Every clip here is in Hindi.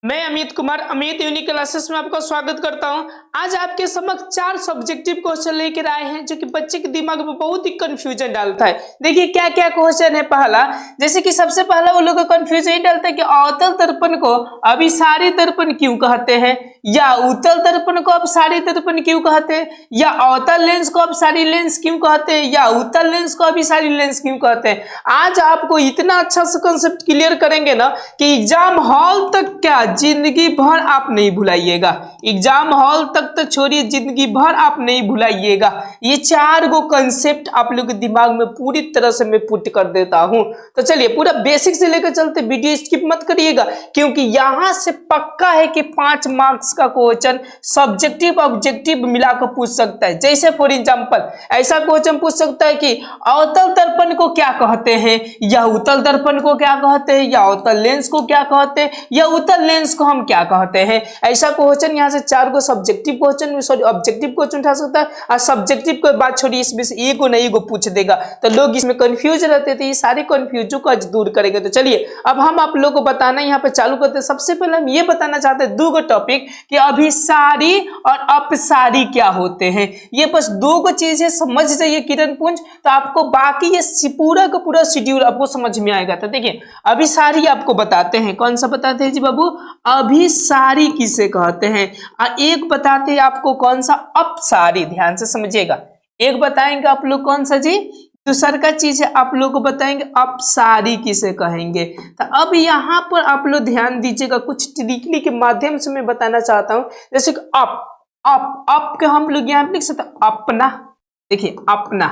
मैं अमित कुमार अमित यूनिक क्लासेस में आपका स्वागत करता हूं। आज आपके समक्ष 4 सब्जेक्टिव क्वेश्चन लेकर आए हैं जो कि बच्चे के दिमाग में बहुत ही कंफ्यूजन डालता है। देखिए क्या क्या क्वेश्चन है। पहला, जैसे कि सबसे पहला वो लोग कंफ्यूजन ये डालता है कि अवतल दर्पण को अभिसारी दर्पण क्यों कहते हैं, या उत्तल दर्पण को अपसारी दर्पण क्यों कहते हैं, या अवतल लेंस को अपसारी लेंस क्यों कहते हैं, या उत्तल लेंस को अभिसारी लेंस क्यों कहते हैं। आज आपको इतना अच्छा सा कंसेप्ट क्लियर करेंगे ना कि एग्जाम हॉल तक क्या जिंदगी भर आप नहीं भुलाइएगा। एग्जाम हॉल तक तो छोड़िए, जिंदगी भर आप नहीं भुलाइएगा। ये 4 गो कंसेप्ट आप लोग के दिमाग में पूरी तरह से मैं पुट कर देता हूं। तो चलिए पूरा बेसिक से लेकर चलते, वीडियो स्किप मत करिएगा क्योंकि यहां से पक्का है कि 5 मार्क्स का क्वेश्चन सब्जेक्टिव ऑब्जेक्टिव मिलाकर पूछ सकता है। जैसे फॉर एग्जांपल ऐसा क्वेश्चन पूछ सकता है कि अवतल दर्पण को क्या कहते हैं, या उत्तल दर्पण को क्या कहते हैं, या अवतल लेंस को क्या कहते हैं, या उत्तल लेंस को हम क्या कहते हैं। ऐसा क्वेश्चन यहाँ से 4 go subjective question sorry objective question उठा सकता है। और सब्जेक्टिव को बात छोड़िए, इसमें से एक नहीं को पूछ देगा तो लोग इसमें कंफ्यूज रहते थे। ये सारे कंफ्यूजन को आज दूर करेंगे। तो चलिए अब हम आप लोगों को बताना यहाँ पे चालू करते हैं। सबसे पहले हम ये बताना चाहते हैं 2 गो टॉपिक कि अभिसारी और अपसारी क्या होते हैं। ये बस 2 गो चीजें समझ जाइए किरण पुंज, तो आपको बाकी ये पूरा का पूरा शेड्यूल आपको समझ में आएगा। तो देखिए अभिसारी आपको बताते हैं, कौन सा बताते हैं जी बाबू, अभिसारी किसे कहते हैं। और एक बताते हैं आपको कौन सा, अपसारी। ध्यान से समझिएगा, एक बताएंगे आप लोग कौन सा जी, दूसरा का चीज है आप लोग को बताएंगे अपसारी किसे कहेंगे। तो अब यहाँ पर आप लोग ध्यान दीजिएगा, कुछ ट्रिकली के माध्यम से मैं बताना चाहता हूं। जैसे कि अप के हम लोग यहाँ लिख सकते अपना। देखिए अपना,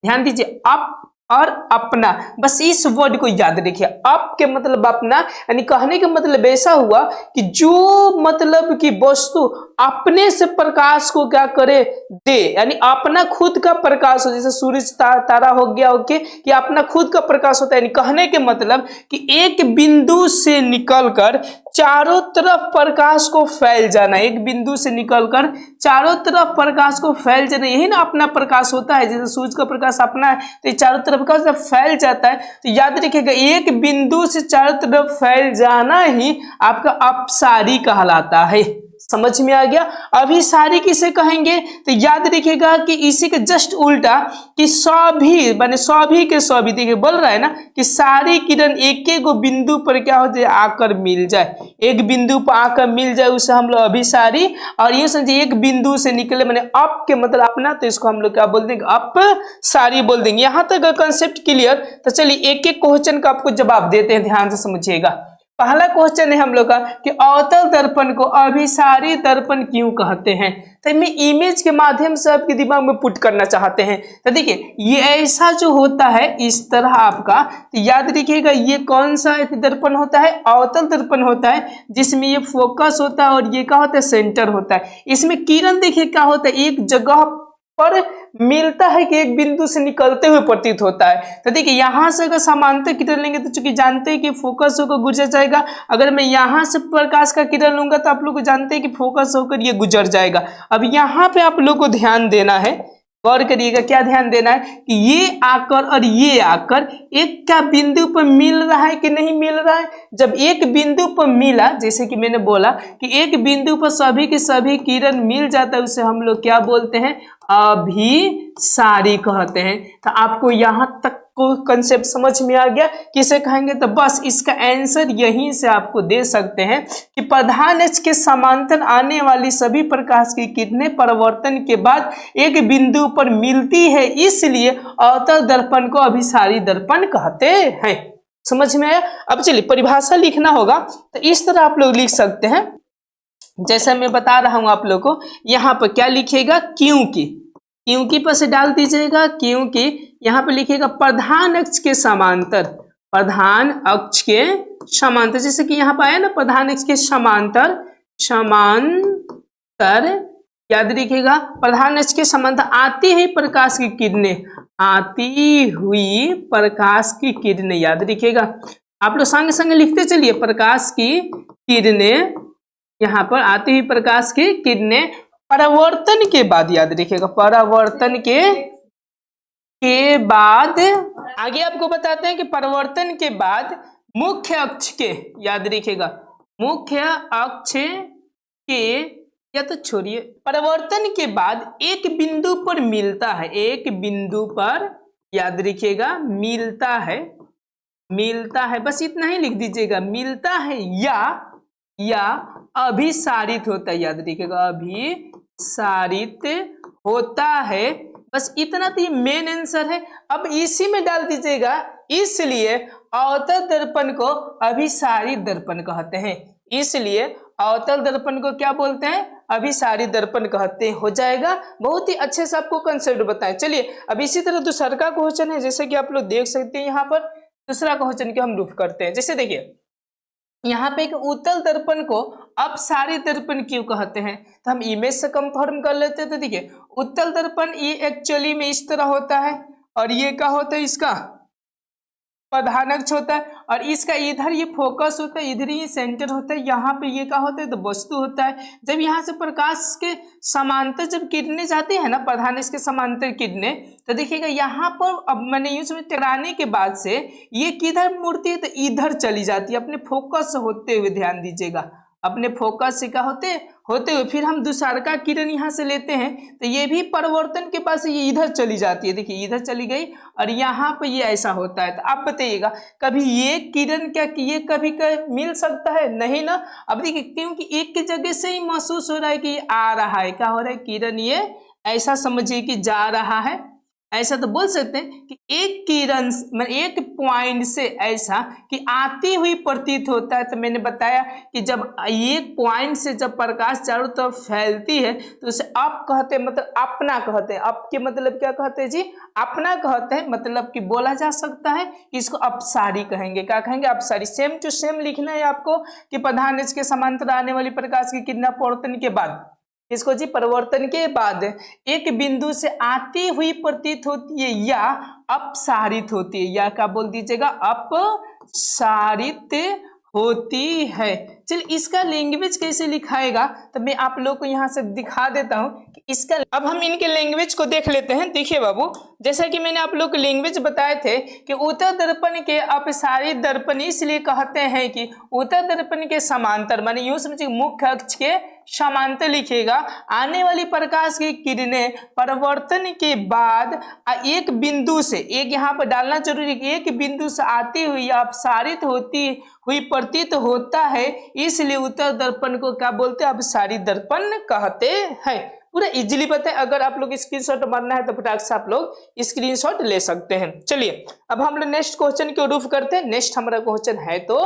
ध्यान दीजिए, अप और अपना, बस इस वर्ड को याद रखिए। अप के मतलब अपना, यानी कहने का मतलब ऐसा हुआ कि जो मतलब कि वस्तु अपने से प्रकाश को क्या करे, दे, यानी अपना खुद का प्रकाश हो। जैसे सूरज तारा हो गया, ओके, कि अपना खुद का प्रकाश होता है। यानी कहने के मतलब कि एक बिंदु से निकलकर चारों तरफ प्रकाश को फैल जाना, एक बिंदु से निकलकर चारों तरफ प्रकाश को फैल जाना, यही ना अपना प्रकाश होता है। जैसे सूरज का प्रकाश अपना है तो ये चारों तरफ का जब फैल जाता है, तो याद रखिएगा एक बिंदु से चारों तरफ फैल जाना ही आपका अपसारी कहलाता है। समझ में आ गया। अभिसारी किसे कहेंगे, तो याद रखिएगा कि इसी के जस्ट उल्टा कि सभी माने सभी के सभी, देखिए बोल रहा है ना कि सारी किरण एक एक बिंदु पर क्या हो जाए, आकर मिल जाए। एक बिंदु पर आकर मिल जाए उसे हम लोग अभिसारी। और ये समझिए एक बिंदु से निकले माने अप के मतलब अपना, तो इसको हम लोग क्या बोल देंगे, अपसारी बोल देंगे। यहां तक कंसेप्ट क्लियर। तो चलिए एक एक क्वेश्चन का आपको जवाब देते हैं, ध्यान से समझिएगा। पहला क्वेश्चन है हम लोग का कि अवतल दर्पण को अभिसारी दर्पण क्यों कहते हैं। तो मैं इमेज के माध्यम से आपके दिमाग में पुट करना चाहते हैं। तो देखिए ये ऐसा जो होता है इस तरह आपका, तो याद रखिएगा ये कौन सा दर्पण होता है, अवतल दर्पण होता है, जिसमें ये फोकस होता है और ये क्या होता है, सेंटर होता है। इसमें किरण देखिए क्या होता है, एक जगह पर मिलता है कि एक बिंदु से निकलते हुए प्रतीत होता है। तो देखिए यहां से अगर समांतर किरण लेंगे तो चूंकि जानते हैं कि फोकस होकर गुजर जाएगा, अगर मैं यहां से प्रकाश का किरण लूंगा तो आप लोग जानते हैं कि फोकस होकर ये गुजर जाएगा। अब यहाँ पे आप लोग को ध्यान देना है, गौर करिएगा, क्या ध्यान देना है कि ये आकर और ये आकर एक क्या बिंदु पर मिल रहा है कि नहीं मिल रहा है। जब एक बिंदु पर मिला, जैसे कि मैंने बोला कि एक बिंदु पर सभी के सभी किरण मिल जाता है, उसे हम लोग क्या बोलते हैं, अभिसारी कहते हैं। तो आपको यहां तक को कंसेप्ट समझ में आ गया किसे कहेंगे। तो बस इसका आंसर यहीं से आपको दे सकते हैं कि प्रधान अक्ष के समांतर आने वाली सभी प्रकाश की किरणें परिवर्तन के बाद एक बिंदु पर मिलती है, इसलिए अवतल दर्पण को अभिसारी दर्पण कहते हैं। समझ में आया। अब चलिए परिभाषा लिखना होगा, तो इस तरह आप लोग लिख सकते हैं जैसा मैं बता रहा हूं आप लोग को। यहां पर क्या लिखिएगा, क्योंकि पर से डाल दीजिएगा, क्योंकि यहां पे लिखिएगा प्रधान अक्ष के समांतर, प्रधान अक्ष के समांतर, जैसे कि यहाँ पे आया ना प्रधान अक्ष के समांतर, याद रखिएगा प्रधान अक्ष के समांतर आती हुई प्रकाश की किरणें, आती हुई प्रकाश की किरणें, याद रखिएगा। आप लोग संग संग लिखते चलिए, प्रकाश की किरणें, यहाँ पर आती हुई प्रकाश की किरणें परावर्तन के बाद, याद रखिएगा परावर्तन के बाद, आगे आपको बताते हैं कि परावर्तन के बाद मुख्य अक्ष के, याद रखिएगा मुख्य अक्ष के, या तो छोड़िए, परिवर्तन के बाद एक बिंदु पर मिलता है, एक बिंदु पर, याद रखिएगा मिलता है, मिलता है, बस इतना ही लिख दीजिएगा, मिलता है या अभिसारित होता है, याद रखिएगा अभिसारित होता है, बस इतना तो मेन आंसर है। अब इसी में डाल दीजिएगा, इसलिए अवतल दर्पण को अभिसारित दर्पण कहते हैं, इसलिए अवतल दर्पण को क्या बोलते हैं, अभिसारित दर्पण कहते हैं। हो जाएगा, बहुत ही अच्छे से आपको कंसेप्ट बताएं। चलिए अब इसी तरह दूसरा का क्वेश्चन है, जैसे कि आप लोग देख सकते हैं यहाँ पर दूसरा क्वेश्चन को हम रूफ करते हैं। जैसे देखिए यहाँ पे एक उत्तल दर्पण को अपसारित दर्पण क्यों कहते हैं, तो हम इमेज से कंफर्म कर लेते हैं। तो देखिए उत्तल दर्पण ये एक्चुअली में इस तरह होता है, और ये क्या होता है, इसका प्रधानक्ष होता है, और इसका इधर ये फोकस होता है, इधर ये सेंटर होता है, यहाँ पे ये क्या होता है, तो वस्तु होता है। जब यहाँ से प्रकाश के समांतर जब किरणें जाती है ना, प्रधानक्ष के समांतर किरणें, तो देखिएगा यहाँ पर अब मैंने यूं समझ टकराने के बाद से ये किधर मुड़ती है, तो इधर चली जाती है, अपने फोकस होते हुए, ध्यान दीजिएगा अपने फोकस से क्या होते हुए फिर हम दूसरा का किरण यहाँ से लेते हैं, तो ये भी परिवर्तन के पास ये इधर चली जाती है, देखिए इधर चली गई, और यहाँ पे ये ऐसा होता है। तो आप बताइएगा कभी ये किरण क्या ये कभी मिल सकता है, नहीं ना। अब देखिए क्योंकि एक की जगह से ही महसूस हो रहा है कि ये आ रहा है, क्या हो रहा है, किरण ये ऐसा समझिए कि जा रहा है, ऐसा तो बोल सकते हैं कि एक किरण एक पॉइंट से ऐसा कि आती हुई प्रतीत होता है। तो मैंने बताया कि जब एक पॉइंट से जब प्रकाश चारों तरफ फैलती है तो उसे अप कहते हैं, मतलब अपना कहते हैं। अप के मतलब क्या कहते हैं जी, अपना कहते हैं, मतलब कि बोला जा सकता है कि इसको अपसारी कहेंगे। क्या कहेंगे, अपसारी। सेम टू सेम लिखना है आपको कि प्रधानक्ष के समांतर आने वाली प्रकाश की किरण परिवर्तन के बाद, इसको जी परिवर्तन के बाद एक बिंदु से आती हुई प्रतीत होती है या अपसारित होती है, या क्या बोल दीजिएगा, अपसारित होती है। चलिए इसका लैंग्वेज कैसे लिखाएगा, तो मैं आप लोग को यहाँ से दिखा देता हूँ कि इसका। अब हम इनके लैंग्वेज को देख लेते हैं। देखिए बाबू, जैसा कि मैंने आप लोग को लैंग्वेज बताए थे कि उत्तल दर्पण के अपसारित दर्पण इसलिए कहते हैं कि उत्तल दर्पण के समांतर, माने यूं समझिए मुख्य अक्ष के समांतर लिखिएगा, आने वाली प्रकाश की किरणें परिवर्तन के बाद एक बिंदु से, एक यहाँ पर डालना जरूरी है, एक बिंदु से आती हुई या अपसारित होती हुई प्रतीत होता है, इसलिए उत्तल दर्पण को क्या बोलते हैं, अपसारित दर्पण कहते हैं। पूरा इजीली पता है, अगर आप लोग स्क्रीनशॉट मारना है तो फटाक से आप लोग स्क्रीनशॉट ले सकते हैं। चलिए अब हम लोग नेक्स्ट क्वेश्चन को रूफ करते हैं। नेक्स्ट हमारा क्वेश्चन है तो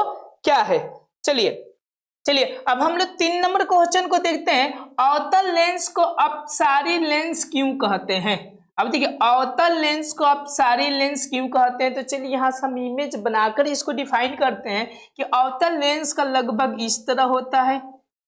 क्या है, चलिए अब हम लोग 3 नंबर क्वेश्चन को देखते हैं। अवतल लेंस को अपसारी लेंस क्यों कहते हैं। अब देखिए अवतल लेंस को अपसारी लेंस क्यों कहते हैं, तो चलिए यहाँ से हम इमेज बनाकर इसको डिफाइन करते हैं कि अवतल लेंस का लगभग इस तरह होता है,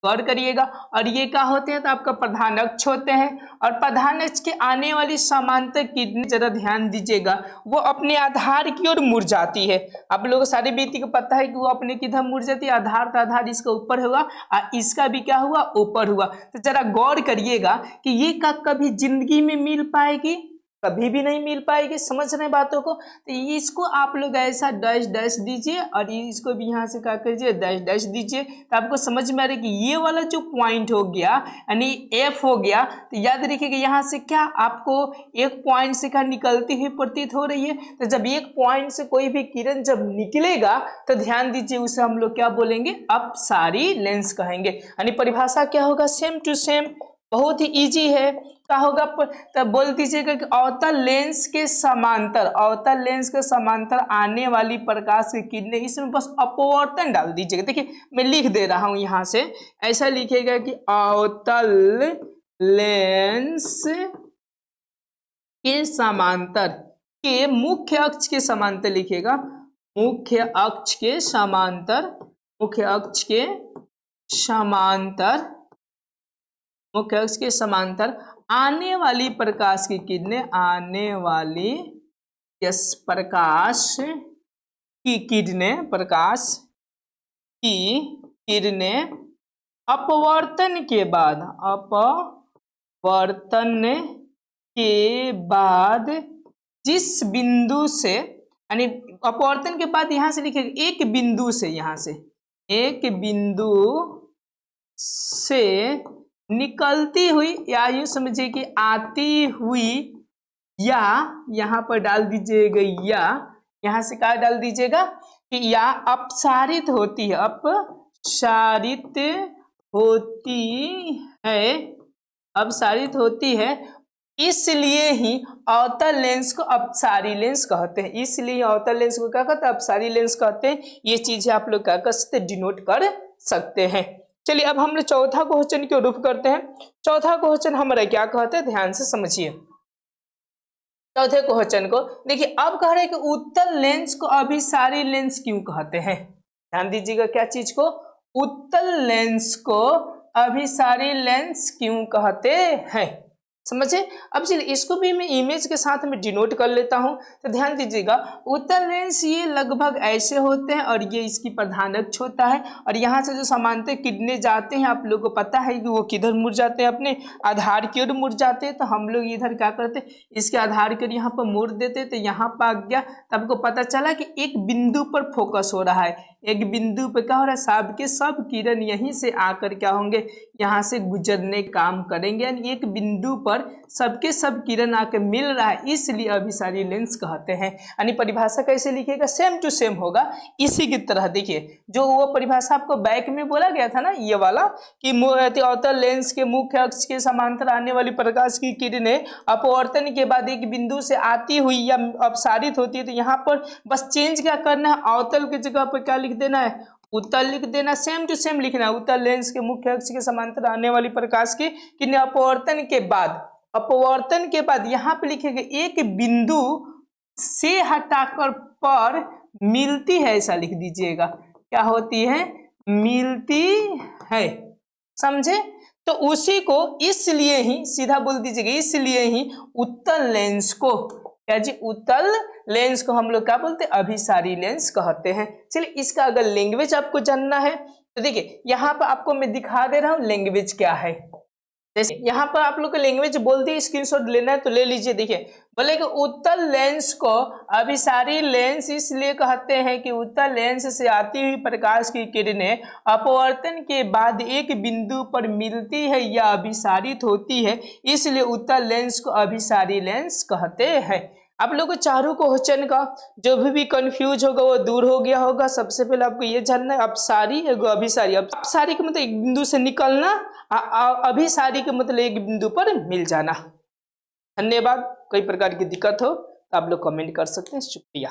गौर करिएगा, और ये क्या होते हैं, तो आपका प्रधानक्ष होते हैं, और प्रधानक्ष के आने वाली समांतर किरणें, जरा ध्यान दीजिएगा, वो अपने आधार की ओर मुड़ जाती है। आप लोगों को सारी बीती को पता है कि वो अपने किधर मुड़ जाती है, आधार तो आधार इसका ऊपर होगा और इसका भी क्या हुआ, ऊपर हुआ। तो जरा गौर करिएगा कि ये का कभी जिंदगी में मिल पाएगी, कभी भी नहीं मिल पाएगी। समझ रहे हैं बातों को, तो इसको आप लोग ऐसा डैश डैश दीजिए, और इसको भी यहाँ से क्या कीजिए, डैश डैश दीजिए, तो आपको समझ में आ रहा है कि ये वाला जो पॉइंट हो गया यानी एफ हो गया। तो याद रखिएगा यहाँ से क्या आपको एक पॉइंट से क्या निकलती हुई प्रतीत हो रही है। तो जब एक पॉइंट से कोई भी किरण जब निकलेगा तो ध्यान दीजिए उसे हम लोग क्या बोलेंगे, अपसारी लेंस कहेंगे। यानी परिभाषा क्या होगा, सेम टू सेम, बहुत ही इजी है। क्या होगा, तो बोल दीजिएगा कि अवतल लेंस के समांतर, अवतल लेंस के समांतर आने वाली प्रकाश की किरणें, इसमें बस अपवर्तन डाल दीजिएगा। देखिए मैं लिख दे रहा हूं यहाँ से, ऐसा लिखेगा कि अवतल लेंस के समांतर के मुख्य अक्ष के समांतर लिखेगा, मुख्य अक्ष के समांतर, मुख्य अक्ष के समांतर, मुख्य अक्ष के समांतर आने वाली प्रकाश की किरणें, आने वाली प्रकाश की किरणें, प्रकाश की किरणें अपवर्तन के बाद, अपवर्तन के बाद जिस बिंदु से, यानी अपवर्तन के बाद यहां से लिखेगा एक बिंदु से, यहां से एक बिंदु से निकलती हुई या यूं समझिए कि आती हुई, या यहां पर डाल दीजिएगा, या यहां से क्या डाल दीजिएगा कि या अपसारित होती है, अपसारित होती है, अपसारित होती है। इसलिए ही अवतल लेंस को अपसारी लेंस कहते हैं, इसलिए अवतल लेंस को क्या कहते हैं, अपसारी लेंस कहते हैं। ये चीजें आप लोग क्या कर सकते हैं, डिनोट कर सकते हैं। चलिए अब हम लोग चौथा क्वेश्चन की रुख करते हैं। चौथा क्वेश्चन हमारा क्या कहते हैं, ध्यान से समझिए। चौथे क्वेश्चन को देखिए, अब कह रहे हैं कि उत्तल लेंस को अभिसारी लेंस क्यों कहते हैं। ध्यान दीजिएगा, क्या चीज को, उत्तल लेंस को अभिसारी लेंस क्यों कहते हैं, समझे। अब चलिए इसको भी मैं इमेज के साथ में डिनोट कर लेता हूं। तो ध्यान दीजिएगा, उत्तल लेंस ये लगभग ऐसे होते हैं और ये इसकी प्रधान अक्ष होता है, और यहाँ से जो समांतर किरणें जाते हैं आप लोगों को पता है कि वो किधर मुड़ जाते हैं, अपने आधार की ओर मुड़ जाते हैं। तो हम लोग इधर क्या करते हैं, इसके आधार की ओर यहाँ पर मोड़ देते, तो यहाँ पर आ गया। तो आपको पता चला कि एक बिंदु पर फोकस हो रहा है, एक बिंदु पर क्या हो रहा है, सब के सब किरण यहीं से आकर क्या होंगे, यहाँ से गुजरने काम करेंगे, यानी एक बिंदु पर सबके सब किरण आकर मिल रहा है, इसलिए अभिसारी लेंस कहते हैं। यानी परिभाषा कैसे लिखिएगा, सेम टू सेम होगा इसी की तरह। देखिए जो वो परिभाषा आपको बैक में बोला गया था ना, ये वाला कि अवतल लेंस के मुख्य अक्ष के समांतर आने वाली प्रकाश की किरणें अपवर्तन के बाद एक बिंदु से आती हुई या अपसारित होती है। तो यहाँ पर बस चेंज क्या करना है, अवतल की जगह पर क्या लिख देना है, उत्तल लिख देना, सेम टू सेम लिखना है। उत्तल लेंस के मुख्य अक्ष के समांतर आने वाली प्रकाश की किरणें अपवर्तन के बाद, अपवर्तन के बाद यहाँ पे लिखेंगे एक बिंदु से हटाकर पर मिलती है, ऐसा लिख दीजिएगा। क्या होती है, मिलती है, समझे। तो उसी को इसलिए ही सीधा बोल दीजिएगा, इसलिए ही उत्तल लेंस को, क्या जी, उत्तल लेंस को हम लोग क्या बोलते हैं, अभिसारी लेंस कहते हैं। चलिए इसका अगर लैंग्वेज आपको जानना है तो देखिए यहाँ पर आपको मैं दिखा दे रहा हूँ लैंग्वेज क्या है। जैसे यहाँ पर आप लोग को लैंग्वेज बोल दी, स्क्रीनशॉट लेना है तो ले लीजिए। देखिए बोले कि उत्तल लेंस को अभिसारी लेंस इसलिए कहते हैं कि उत्तल लेंस से आती हुई प्रकाश की किरणें अपवर्तन के बाद एक बिंदु पर मिलती है या अभिसारित होती है, इसलिए उत्तल लेंस को अभिसारी लेंस कहते हैं। आप लोग को चारों क्वेश्चन का जो भी कंफ्यूज होगा वो दूर हो गया होगा। सबसे पहले आपको ये जानना है, अपसारी एगो अभिसारी। अपसारी का मतलब एक बिंदु से निकलना, अभिसारी का मतलब एक बिंदु पर मिल जाना। धन्यवाद। कोई प्रकार की दिक्कत हो तो आप लोग कमेंट कर सकते हैं। शुक्रिया।